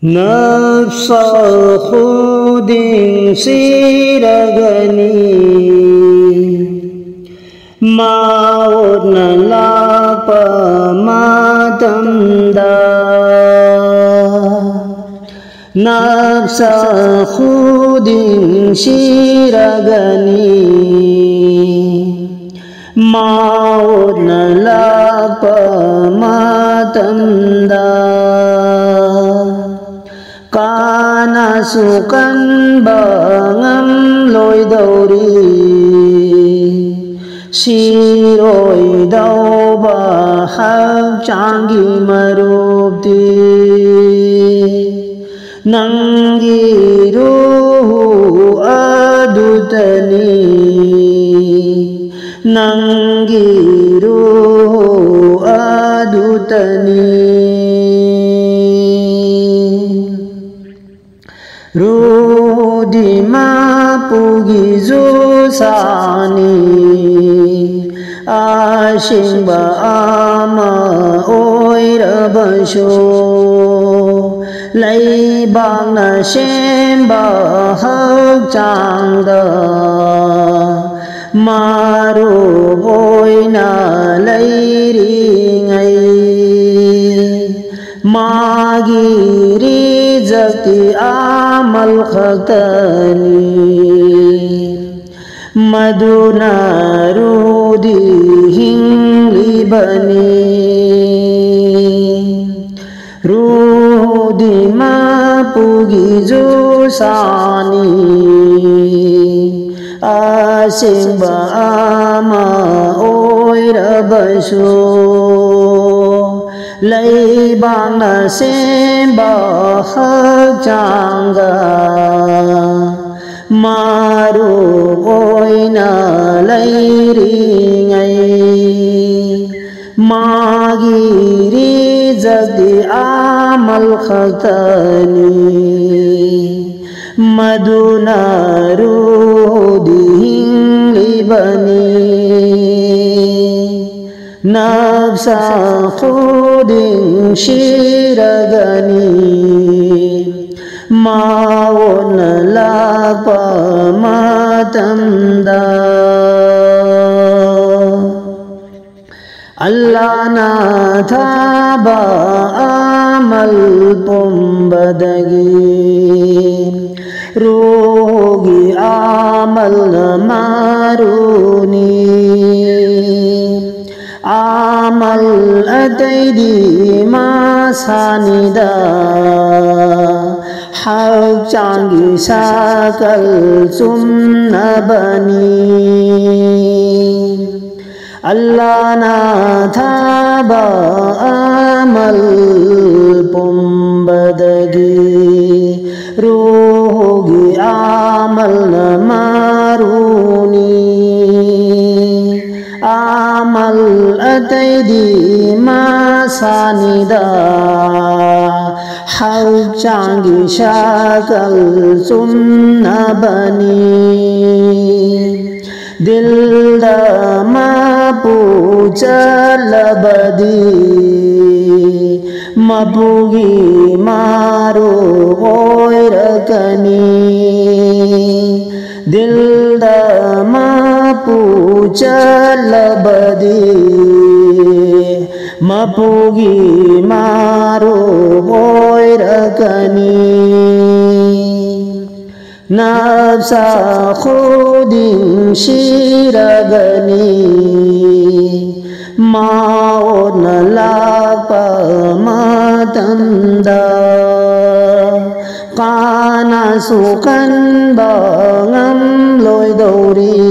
नफ्स खुदिन सिरगनी माओ नलाप मातमदा नफ्स खुदिन सिरगनी माओ नलाप मातमदा काना सुकन bangam loi dauri siroi dau ba hak changi marupti nangi ruhu adutani nangi ruhu adutani Ruh ma pugi zusani ashing ba ama oira basho lai bang na shen ba hak chang da maru oina lai ri ngai magiri zakti amal khatani maduna rudi hingli bani rudi ma pugi zusani asing ba ama oira basho Lai bang na sen ba hak changa maru oina lai ri ngai magiri zakti amal khatani maduna rudi hingli bani nafsa khudin shiragani maon lapa matamda Allah na thaba amal pumbadagi rogi amal maruni amal ataidi masanida hak changi sakal sumna bani Allah na thaba amal pumbadagi rogi amal maruni amal ataidi masanida hak changi shakal sumna bani dil da ma puchalabadi mapugi maru oirakani dil da ma puchalabadi mapugi maru oirakani nafsa khudin shiragani maon lapa matamda kana sukan bangam loi dauri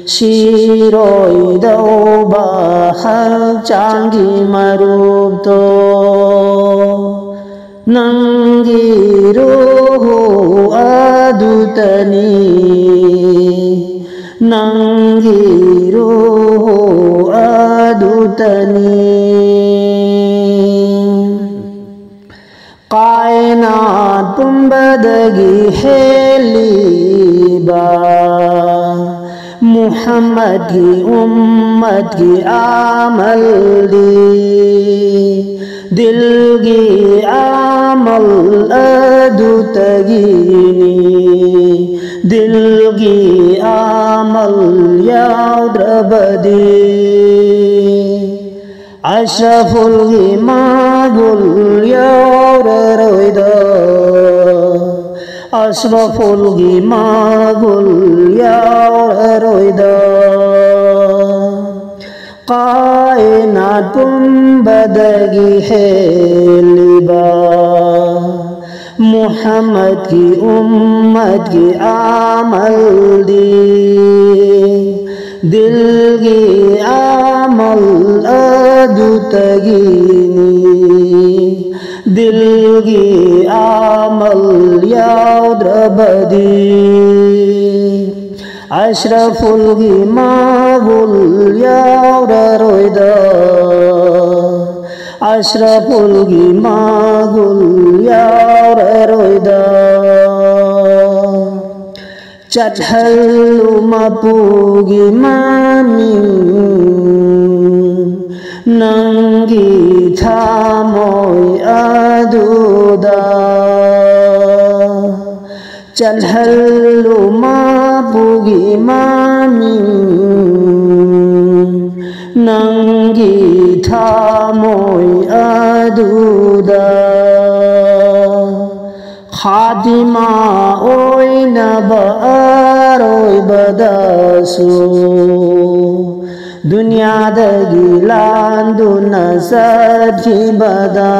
siroi dau ba hak changi marupto nangi ruhu adutani nangi ruhu adutani kainat pumbadagi heliba Muhammad ki ummat ki amal di दिलगी आमल अदुतगीनी दिलगी आमल याद्रबदी अशरफुल मागुल याररोइदा अशरफुल मागुल याररोइदा कायनात पुंबदगी है लिबा मुहम्मद की उम्मत की आमल दी दिल की आमल अदुतगीनी दिल की आमल याद्रबदी अशरफुल मागुल याररोइदा अशरफुल मागुल याररोइदा चटहल्लु मपुगी मामी नंगी थामोय अदुदा चटहल्लु मपुगी मामी नंगी थामोय अदुदा खातिमा ओइनबा अरोय बदासु दुनियादगी लांदुना सखी बदा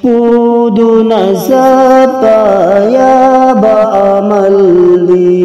पूदुना सपया बामल्ली